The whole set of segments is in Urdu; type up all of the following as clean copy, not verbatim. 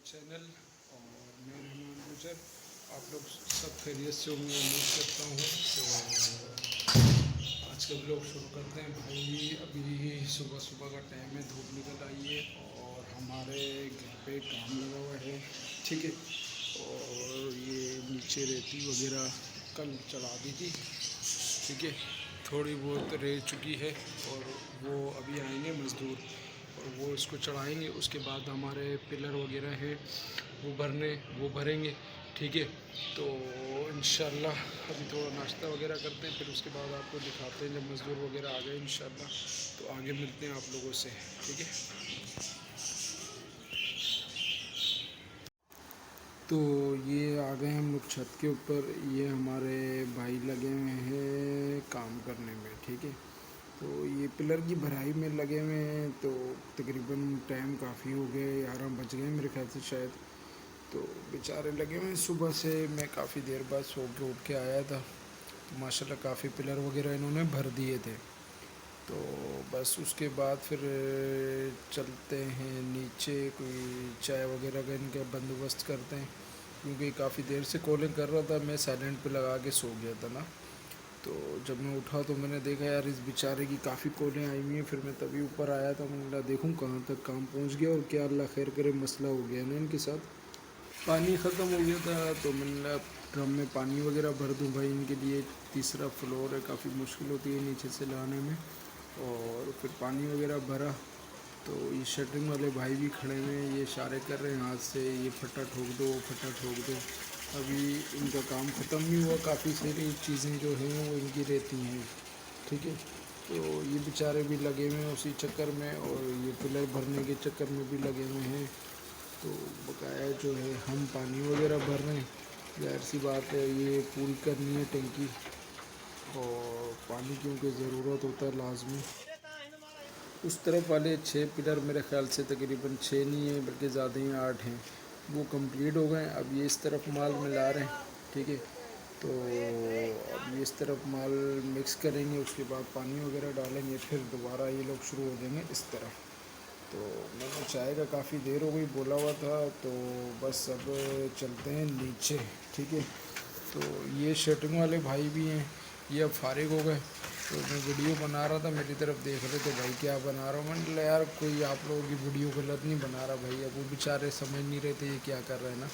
چینل اور میں رحمان گجر. آپ لوگ سب خیریت سے ہوں گے امید کرتا ہوں. تو آج کا بلاگ شروع کرتے ہیں. بھائی ابھی صبح صبح کا ٹائم ہے, دھوپ نکل آئی ہے اور ہمارے گھر پہ کام لگا ہوا ہے. ٹھیک ہے, اور یہ نیچے ریتی وغیرہ کل چڑھا دی تھی. ٹھیک ہے, تھوڑی بہت رہ چکی ہے اور وہ ابھی آئیں گے مزدور اور وہ اس کو چڑھائیں گے. اس کے بعد ہمارے پلر وغیرہ ہیں وہ بھریں گے. ٹھیک ہے, تو انشاءاللہ ابھی تھوڑا ناشتہ وغیرہ کرتے ہیں, پھر اس کے بعد آپ کو دکھاتے ہیں جب مزدور وغیرہ آ گئے انشاءاللہ تو آگے ملتے ہیں آپ لوگوں سے. ٹھیک ہے, تو یہ آ گئے ہم لوگ چھت کے اوپر. یہ ہمارے بھائی لگے ہوئے ہیں کام کرنے میں. ٹھیک ہے, تو یہ پلر کی بھرائی میں لگے ہوئے ہیں. تو تقریباً ٹائم کافی ہو گئے, 11 بج گئے میرے خیال سے شاید. تو بیچارے لگے ہوئے ہیں صبح سے. میں کافی دیر بعد سو کے اٹھ کے آیا تھا تو ماشاء اللہ کافی پلر وغیرہ انہوں نے بھر دیے تھے. تو بس اس کے بعد پھر چلتے ہیں نیچے, کوئی چائے وغیرہ کا ان کا بندوبست کرتے ہیں کیونکہ کافی دیر سے کالنگ کر رہا تھا. میں سائلنٹ پہ لگا کے سو گیا تھا نا. تو جب میں اٹھا تو میں نے دیکھا یار اس بیچارے کی کافی کالیں آئی ہوئی ہیں. پھر میں تبھی اوپر آیا تھا. میں نے کہا دیکھوں کہاں تک کام پہنچ گیا اور کیا اللہ خیر کرے مسئلہ ہو گیا نا ان کے ساتھ. پانی ختم ہو گیا تھا تو میں نے کہا ڈرم میں پانی وغیرہ بھر دوں بھائی ان کے لیے. تیسرا فلور ہے, کافی مشکل ہوتی ہے نیچے سے لانے میں. اور پھر پانی وغیرہ بھرا تو یہ شٹرنگ والے بھائی بھی کھڑے ہوئے ہیں. یہ اشارے کر رہے ہیں ہاتھ سے, یہ پھٹا ٹھوک دو وہ پھٹا ٹھوک دو. ابھی ان کا کام ختم نہیں ہوا. کافی ساری چیزیں جو ہیں وہ ان کی رہتی ہیں. ٹھیک ہے, تو یہ بیچارے بھی لگے ہوئے ہیں اسی چکر میں, اور یہ پلر بھرنے کے چکر میں بھی لگے ہوئے ہیں. تو بقایا جو ہے ہم پانی وغیرہ بھر رہے ہیں. ظاہر سی بات ہے یہ پوری کرنی ہے ٹنکی, اور پانی کیونکہ ضرورت ہوتا ہے لازمی. اس طرف والے 6 پلر میرے خیال سے تقریباً 6 نہیں ہیں بلکہ زیادہ ہی 8 ہیں, وہ کمپلیٹ ہو گئے ہیں. اب یہ اس طرف مال ملا رہے ہیں. ٹھیک ہے, تو اب یہ اس طرف مال مکس کریں گے, اس کے بعد پانی وغیرہ ڈالیں گے, پھر دوبارہ یہ لوگ شروع ہو جائیں گے اس طرف. تو میں نے چائے کا کافی دیر ہو گئی بولا ہوا تھا, تو بس اب چلتے ہیں نیچے. ٹھیک ہے, تو یہ شٹرنگ والے بھائی بھی ہیں, یہ اب فارغ ہو گئے. تو میں ویڈیو بنا رہا تھا, میری طرف دیکھ رہے تھے بھائی کیا بنا رہا ہوں. میں نے کہا یار کوئی آپ لوگوں کی ویڈیو غلط نہیں بنا رہا بھائی. اب وہ بیچارے سمجھ نہیں رہے تھے یہ کیا کر رہے ہیں نا,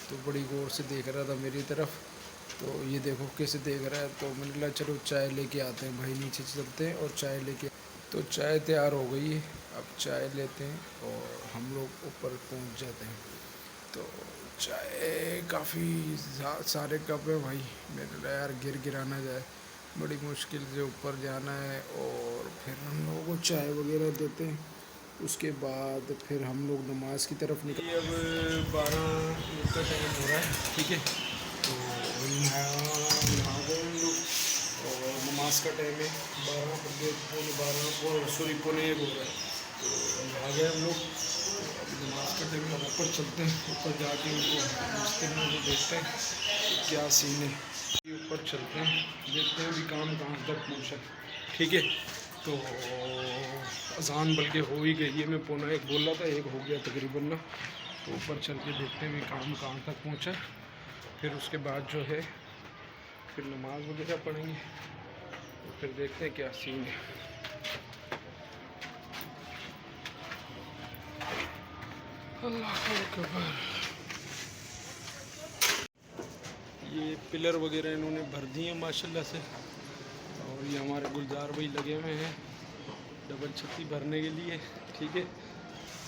تو بڑی غور سے دیکھ رہا تھا میری طرف. تو یہ دیکھو کیسے دیکھ رہا ہے. تو میں نے کہا چلو چائے لے کے آتے ہیں بھائی, نیچے چلتے ہیں اور چائے لے کے. تو چائے تیار ہو گئی ہے, اب چائے لیتے ہیں اور ہم لوگ اوپر پہنچ جاتے ہیں. تو چائے کافی سارے کپ ہیں بھائی. میں نے کہا یار گرا نہ جائے, بڑی مشکل سے اوپر جانا ہے. اور پھر ہم لوگوں کو چائے وغیرہ دیتے ہیں. اس کے بعد پھر ہم لوگ نماز کی طرف نکلے. اب 12 کا ٹائم ہو رہا ہے. ٹھیک ہے, تو نہا گئے ہم لوگ اور نماز کا ٹائم ہے. 12 ہو رہا ہے. تو نہا گئے ہم لوگ. ابھی نماز کا ٹائم ہے, اوپر چلتے ہیں. اوپر جا کے ان کو راستے میں وہ دیکھتے ہیں کہ کیا سین ہے. اوپر چلتے ہیں, دیکھتے ہیں ابھی کام کہاں تک پہنچا. ٹھیک ہے, تو اذان بلکہ ہو ہی گئی ہے. میں 12:45 بول رہا تھا, 1 ہو گیا تقریباً نا. تو اوپر چل کے دیکھتے ہیں کام کہاں تک پہنچا. پھر اس کے بعد جو ہے پھر نماز وغیرہ پڑھیں گے, تو پھر دیکھتے ہیں کیا سین ہے. اللہ اکبر. یہ پلر وغیرہ انہوں نے بھر دی ہیں ماشاءاللہ سے. اور یہ ہمارے گلزار بھائی لگے ہوئے ہیں ڈبل چھتی بھرنے کے لیے. ٹھیک ہے,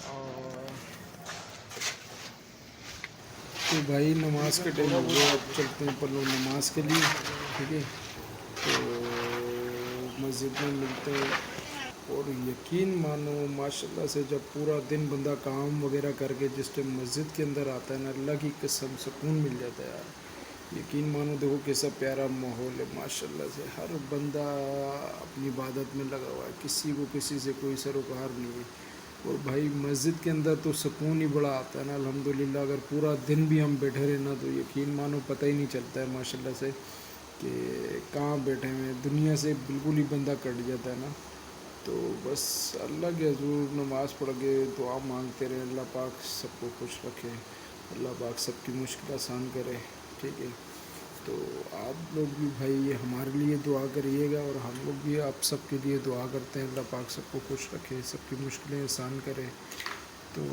اور تو بھائی نماز کے ٹائم ہو گیا, اب چلتے ہیں پر لوگ نماز کے لیے. ٹھیک ہے, تو مسجد میں ملتے ہیں. اور یقین مانو ماشاءاللہ سے جب پورا دن بندہ کام وغیرہ کر کے جس ٹائم مسجد کے اندر آتا ہے نا, اللہ کی قسم سکون مل جاتا ہے یار. یقین مانو دیکھو کیسا پیارا ماحول ہے ماشاءاللہ سے. ہر بندہ اپنی عبادت میں لگا ہوا ہے, کسی کو کسی سے کوئی سروکار نہیں ہے. اور بھائی مسجد کے اندر تو سکون ہی بڑا آتا ہے نا الحمدللہ. اگر پورا دن بھی ہم بیٹھے رہے نا تو یقین مانو پتہ ہی نہیں چلتا ہے ماشاءاللہ سے کہ کہاں بیٹھے ہوئے ہیں. دنیا سے بالکل ہی بندہ کٹ جاتا ہے نا. تو بس اللہ کے حضور نماز پڑھ کے دعا مانگتے رہے، اللہ پاک سب کو خوش رکھے، اللہ پاک سب کی مشکل آسان کرے، ٹھیک ہے۔ تو آپ لوگ بھی بھائی ہمارے لیے دعا کریے گا، اور ہم لوگ بھی آپ سب کے لیے دعا کرتے ہیں، اللہ پاک سب کو خوش رکھے، سب کی مشکلیں آسان کرے۔ تو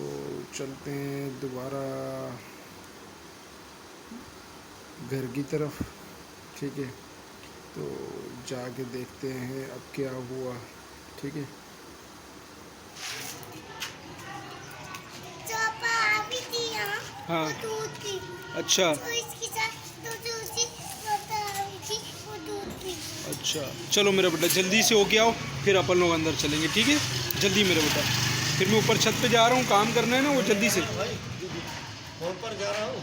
چلتے ہیں دوبارہ گھر کی طرف، ٹھیک ہے۔ تو جا کے دیکھتے ہیں اب کیا ہوا، ٹھیک ہے۔ ہاں اچھا اچھا، چلو میرا بیٹا جلدی سے ہو کے آؤ، پھر اپن لوگ اندر چلیں گے، ٹھیک ہے۔ جلدی میرا بیٹا، پھر میں اوپر چھت پہ جا رہا ہوں، کام کرنا ہے نا، وہ جلدی سے۔ فون پر جا رہا ہوں،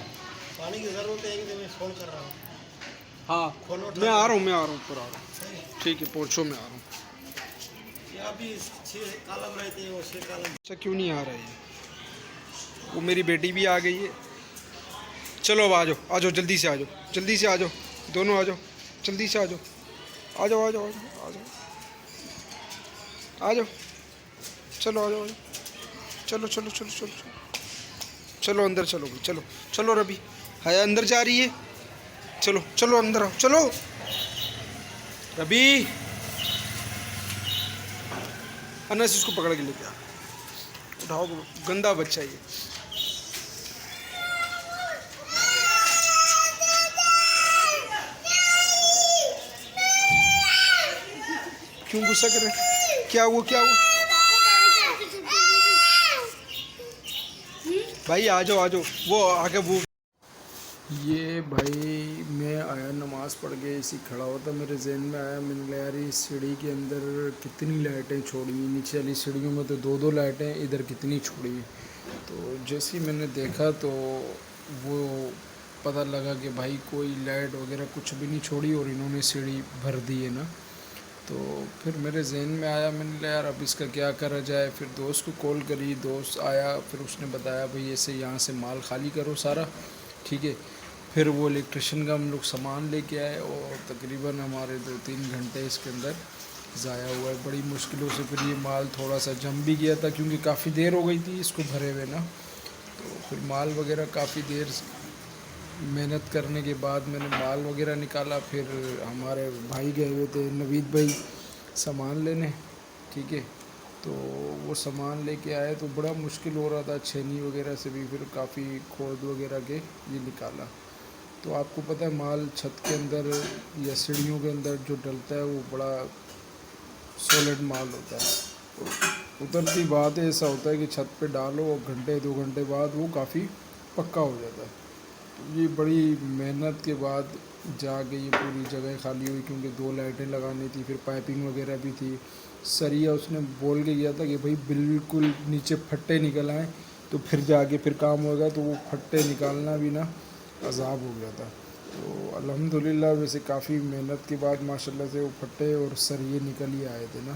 پانی کی ضرورت ہے کہ میں فون کر رہا ہوں۔ ہاں میں آ رہا ہوں اوپر آ رہا ہوں، ٹھیک ہے، پہنچو، میں آ رہا ہوں۔ ابھی 6 کالم رہتے ہیں، وہ 6 کالم اچھا کیوں نہیں آ رہا ہے؟ وہ میری بیٹی بھی آ گئی ہے۔ چلو اب آ جاؤ جلدی سے، جلدی سے آ جاؤ، دونوں آ جاؤ، جلدی سے آ جاؤ، آ جاؤ آ جاؤ آ جاؤ آ جاؤ، چلو آ جاؤ، چلو چلو چلو چلو چلو اندر چلو بھائی، چلو چلو، ربی حیا اندر جا رہی ہے، چلو چلو اندر آؤ، چلو ربی، انس اس کو پکڑ کے لے کے آ، اٹھاؤ، گندا بچہ یہ۔ کیوں غصہ کر رہے؟ کیا ہوا کیا ہوا؟ بھائی آ جاؤ، وہ آگے وہ یہ بھائی میں آیا نماز پڑھ کے اسی کھڑا ہوتا، میرے ذہن میں آیا، میں نے کہا یار اس سیڑھی کے اندر کتنی لائٹیں چھوڑی ہیں، نیچے والی سیڑھیوں میں تو 2 لائٹیں، ادھر کتنی چھوڑی ہیں۔ تو جیسے ہی میں نے دیکھا تو وہ پتہ لگا کہ بھائی کوئی لائٹ وغیرہ کچھ بھی نہیں چھوڑی، اور انہوں نے سیڑھی بھر دی ہے نا۔ تو پھر میرے ذہن میں آیا، میں نے کہا یار اب اس کا کیا کرا جائے، پھر دوست کو کال کری، دوست آیا، پھر اس نے بتایا بھائی ایسے یہاں سے مال خالی کرو سارا، ٹھیک ہے۔ پھر وہ الیکٹریشین کا ہم لوگ سامان لے کے آئے، اور تقریباً ہمارے 2-3 گھنٹے اس کے اندر ضائع ہوا ہے، بڑی مشکلوں سے۔ پھر یہ مال تھوڑا سا جم بھی گیا تھا، کیونکہ کافی دیر ہو گئی تھی اس کو بھرے ہوئے نا۔ تو پھر مال وغیرہ کافی دیر محنت کرنے کے بعد میں نے مال وغیرہ نکالا۔ پھر ہمارے بھائی گئے ہوئے تھے، نوید بھائی، سامان لینے، ٹھیک ہے۔ تو وہ سامان لے کے آئے تو بڑا مشکل ہو رہا تھا، چھینی وغیرہ سے بھی پھر کافی کھود وغیرہ کے یہ نکالا۔ تو آپ کو پتہ ہے مال چھت کے اندر یا سیڑھیوں کے اندر جو ڈلتا ہے وہ بڑا سولڈ مال ہوتا ہے، اترتی بعد ایسا ہوتا ہے کہ چھت پہ ڈالو اور گھنٹے 2 گھنٹے بعد وہ کافی پکا ہو جاتا ہے۔ یہ بڑی محنت کے بعد جا کے یہ پوری جگہ خالی ہوئی، کیونکہ 2 لائٹیں لگانی تھی، پھر پائپنگ وغیرہ بھی تھی۔ سریا اس نے بول کے گیا تھا کہ بھائی بالکل نیچے پھٹے نکل آئیں تو پھر جا کے پھر کام ہوگا، تو وہ پھٹے نکالنا بھی نا عذاب ہو گیا تھا۔ تو الحمدللہ ویسے کافی محنت کے بعد ماشاءاللہ سے وہ پھٹے اور سریے نکل ہی آئے تھے نا۔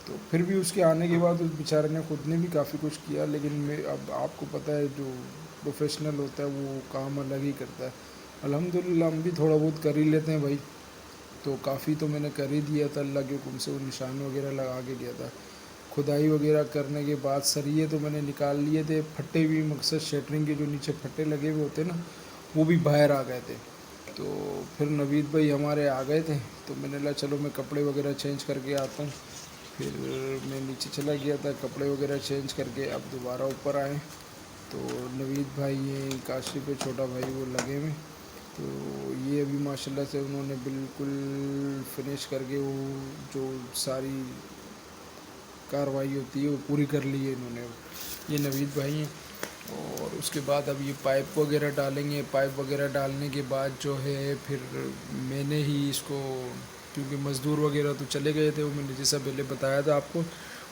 تو پھر بھی اس کے آنے کے بعد اس بیچارے نے خود نے بھی کافی کچھ کیا، لیکن اب آپ کو پتہ ہے جو پروفیشنل ہوتا ہے وہ کام الگ ہی کرتا ہے۔ الحمدللہ ہم بھی تھوڑا بہت کر ہی لیتے ہیں بھائی، تو کافی تو میں نے کر ہی دیا تھا، اللہ کے حکم سے وہ نشان وغیرہ لگا کے گیا تھا۔ کھدائی وغیرہ کرنے کے بعد سریے تو میں نے نکال لیے تھے، پھٹے بھی مقصد شیٹرنگ کے جو نیچے پھٹے لگے ہوئے ہوتے نا وہ بھی باہر آ گئے تھے۔ تو پھر نوید بھائی ہمارے آ گئے تھے، تو میں نے کہا چلو میں کپڑے وغیرہ چینج کر کے آتا ہوں۔ پھر میں نیچے چلا گیا تھا، کپڑے وغیرہ چینج کر کے اب دوبارہ اوپر آئے، تو نوید بھائی ہیں، کاشی پہ چھوٹا بھائی وہ لگے ہوئے، تو یہ ابھی ماشاءاللہ سے انہوں نے بالکل فنش کر کے وہ جو ساری کارروائی ہوتی ہے وہ پوری کر لی ہے انہوں نے، یہ نوید بھائی ہیں۔ اور اس کے بعد اب یہ پائپ وغیرہ ڈالیں گے، پائپ وغیرہ ڈالنے کے بعد جو ہے پھر میں نے ہی اس کو، کیونکہ مزدور وغیرہ تو چلے گئے تھے، وہ میں نے جیسا پہلے بتایا تھا آپ کو،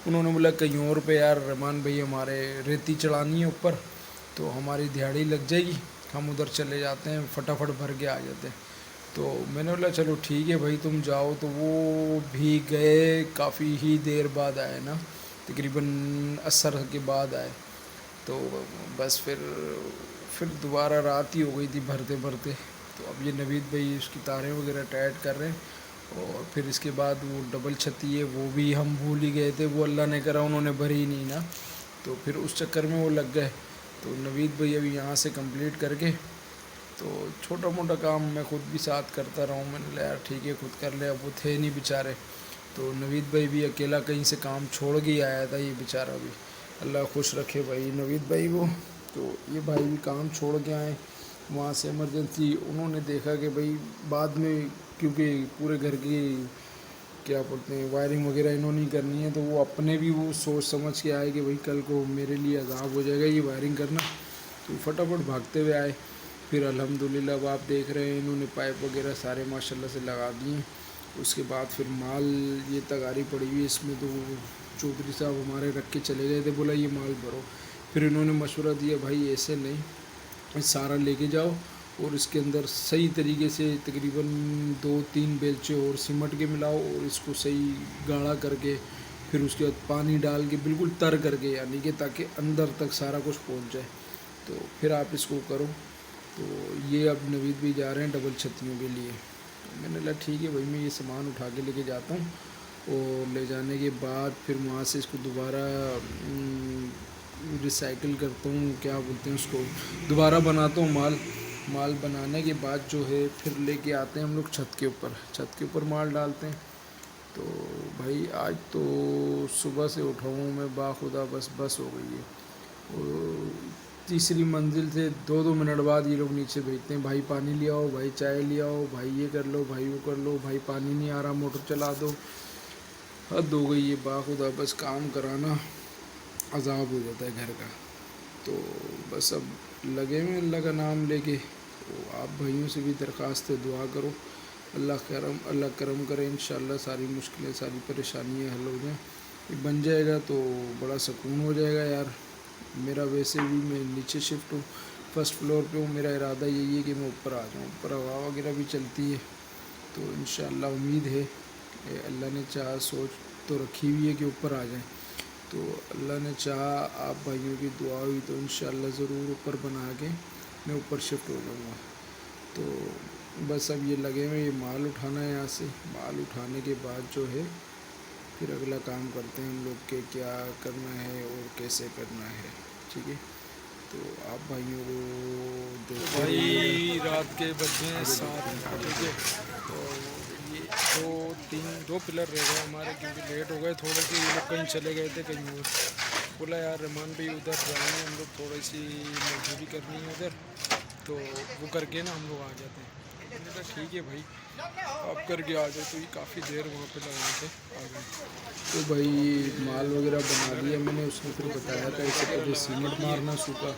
انہوں نے بولا کہیں اور پہ یار رحمان بھائی ہمارے ریتی چڑھانی ہے اوپر، تو ہماری دیہڑی لگ جائے گی، ہم ادھر چلے جاتے ہیں، فٹافٹ بھر کے آ جاتے ہیں۔ تو میں نے بولا چلو ٹھیک ہے بھائی تم جاؤ، تو وہ بھی گئے، کافی ہی دیر بعد آئے نا، تقریباً عصر کے بعد آئے۔ تو بس پھر دوبارہ رات ہی ہو گئی تھی بھرتے بھرتے۔ تو اب یہ نوید بھائی اس کی تاریں وغیرہ ٹائٹ کر رہے ہیں، اور پھر اس کے بعد وہ ڈبل چھتی ہے وہ بھی ہم بھول ہی گئے تھے، وہ اللہ نے کرا انہوں نے بھری ہی نہیں نا، تو پھر اس چکر میں وہ لگ گئے. تو نوید بھائی ابھی یہاں سے کمپلیٹ کر کے تو چھوٹا موٹا کام میں خود بھی ساتھ کرتا رہا ہوں. میں نے کہا یار ٹھیک ہے خود کر لے، اب وہ تھے نہیں بیچارے، تو نوید بھائی بھی اکیلا کہیں سے کام چھوڑ کے ہی آیا تھا. یہ بیچارہ بھی اللہ خوش رکھے بھائی نوید بھائی کو. تو یہ بھائی بھی کام چھوڑ کے آئے وہاں سے ایمرجنسی. انہوں نے دیکھا کہ بھائی بعد میں کیونکہ پورے گھر کی کیا بولتے ہیں وائرنگ وغیرہ انہوں نے کرنی ہے، تو وہ اپنے بھی وہ سوچ سمجھ کے آئے کہ بھائی کل کو میرے لیے عذاب ہو جائے گا یہ وائرنگ کرنا. تو فٹافٹ بھاگتے ہوئے آئے. پھر الحمدللہ اب آپ دیکھ رہے ہیں انہوں نے پائپ وغیرہ سارے ماشاءاللہ سے لگا دیے. اس کے بعد پھر مال یہ تگاری پڑی ہوئی اس میں، تو چودھری صاحب ہمارے رکھ کے چلے گئے تھے، بولا یہ مال بھرو. پھر انہوں نے مشورہ دیا بھائی ایسے نہیں، سارا لے کے جاؤ اور اس کے اندر صحیح طریقے سے تقریباً 2-3 بیلچے اور سیمٹ کے ملاؤ اور اس کو صحیح گاڑھا کر کے پھر اس کے بعد پانی ڈال کے بالکل تر کر کے، یعنی کہ تاکہ اندر تک سارا کچھ پہنچ جائے، تو پھر آپ اس کو کرو. تو یہ اب نوید بھی جا رہے ہیں ڈبل چھتیوں کے لیے. تو میں نے کہا ٹھیک ہے بھائی میں یہ سامان اٹھا کے لے کے جاتا ہوں، اور لے جانے کے بعد پھر وہاں سے اس کو دوبارہ ریسائیکل کرتا ہوں، کیا بولتے ہیں اس کو، دوبارہ بناتا ہوں مال بنانے کے بعد جو ہے پھر لے کے آتے ہیں ہم لوگ چھت کے اوپر مال ڈالتے ہیں. تو بھائی آج تو صبح سے اٹھا ہوں میں باخدا بس ہو گئی ہے. اور تیسری منزل سے 2 منٹ بعد یہ لوگ نیچے بھیجتے ہیں بھائی پانی لے آؤ، بھائی چائے لے آؤ، بھائی یہ کر لو، بھائی وہ کر لو، بھائی پانی نہیں آ رہا موٹر چلا دو. حد ہو گئی ہے باخدا، بس کام کرانا عذاب ہو جاتا ہے گھر کا. تو بس اب لگے ہوئے اللہ کا نام لے کے. تو آپ بھائیوں سے بھی درخواست ہے دعا کرو، اللہ کرم کرے، انشاءاللہ ساری مشکلیں ساری پریشانیاں حل ہو جائیں. یہ بن جائے گا تو بڑا سکون ہو جائے گا یار. میرا ویسے بھی میں نیچے شفٹ ہوں، فرسٹ فلور پہ ہوں. میرا ارادہ یہی ہے کہ میں اوپر آ جاؤں، اوپر ہوا وغیرہ بھی چلتی ہے. تو انشاءاللہ امید ہے کہ اللہ نے چاہا، سوچ تو رکھی ہوئی ہے کہ اوپر آ جائیں. تو اللہ نے چاہا آپ بھائیوں کی دعا ہوئی تو انشاءاللہ ضرور اوپر بنا کے میں اوپر شفٹ ہو جاؤں گا. تو بس اب یہ لگے ہوئے یہ مال اٹھانا ہے، یہاں سے مال اٹھانے کے بعد جو ہے پھر اگلا کام کرتے ہیں ہم لوگ کہ کیا کرنا ہے اور کیسے کرنا ہے. ٹھیک ہے، تو آپ بھائیوں کو دیکھتے بھائی رات کے بجے 7، ٹھیک ہے. تو یہ 2 پلر رہ گئے ہمارے کیونکہ لیٹ ہو گئے تھوڑے سے. یہ لوگ کہیں چلے گئے تھے کہیں اور. بولا یار رحمان بھائی ادھر جائیں گے ہم لوگ، تھوڑی سی مزدوری کرنی ہے ادھر، تو وہ کر کے نا ہم لوگ آ جاتے ہیں. میں نے کہا ٹھیک ہے بھائی آپ کر کے آ جاؤ. تو یہ کافی دیر وہاں پہ لگا کے آ گئے. تو بھائی مال وغیرہ بنا دیا میں نے. اس نے پھر بتایا تھا اس سے پہلے سیمنٹ مارنا سوکھا،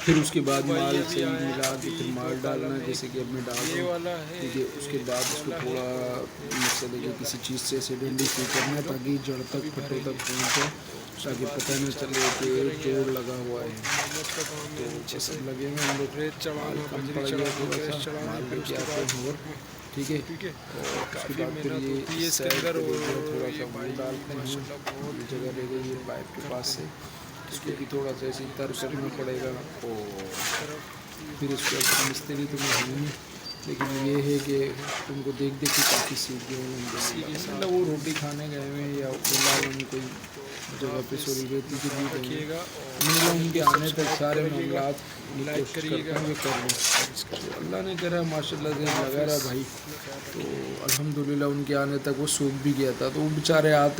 پھر اس کے بعد مال سے ملا کے پھر مال ڈالنا، جیسے کہ اب میں ڈال رہا یہ ہوں. والا ہے، ٹھیک ہے، اس کے بعد اس کو تھوڑا مقصد ہے کہ کسی چیز سے ایسیڈنٹیفائی کرنا ہے تاکہ جڑ تک پھٹے تک پہنچ جائے، تاکہ پتہ نہ چلے کہ جوڑ لگا ہوا ہے. محنت کا کام ہے. تو نیچے بس سے اب لگے ہوئے ہم لوگ، ریت مال چڑھانا، کم بجری پڑ گیا چڑھانی، تھوڑا سا، گیس چڑھانی، مال پھر لے اس کے کے آتے بعد ہیں. اور ٹھیک ہے، ٹھیک ہے. اور اس کے کافی بعد پھر محنت ہوتی یہ ہے اس کے سائڈ اندر. پہ رہ گیا اور تھوڑا یہ سا وہ بھائی ڈالتے ہیں. ماشاء اللہ یہ بہت ہی جگہ رہ گئی ہے محنت پائپ کے پاس کرتے سے، ہیں. اس ٹھیک کو ہے، بھی تھوڑا سا ایسے تر دوسری کرنا پڑے گا. اور پھر اس کے بعد مستری تو میں ہوں نہیں، لیکن یہ ہے کہ ان کو دیکھ کے کافی سیکھ گئے اسی الحمدللہ. کے مطلب ساتھ وہ روٹی کھانے گئے ہوئے ہیں یا فی الحال ہم کوئی خدا جگہ پہ حافظ. سوری ریتی اپنا کے لیے خیال گئے ہیں. رکھیے گا اور میں نے کہا چینل ان کو کے آنے تک سبسکرائب سارے کریے گا، معاملات میں لائک کوشش کریے کرتا گا ہوں کہ کر لوں. اور اس کا تو اللہ نے کرا ماشاء اللہ سے خدا لگا رہا حافظ. بھائی. اپنا خیال تو رکھیے. الحمدللہ ان کے آنے تک وہ سوکھ بھی گیا تھا. تو وہ بیچارے آتے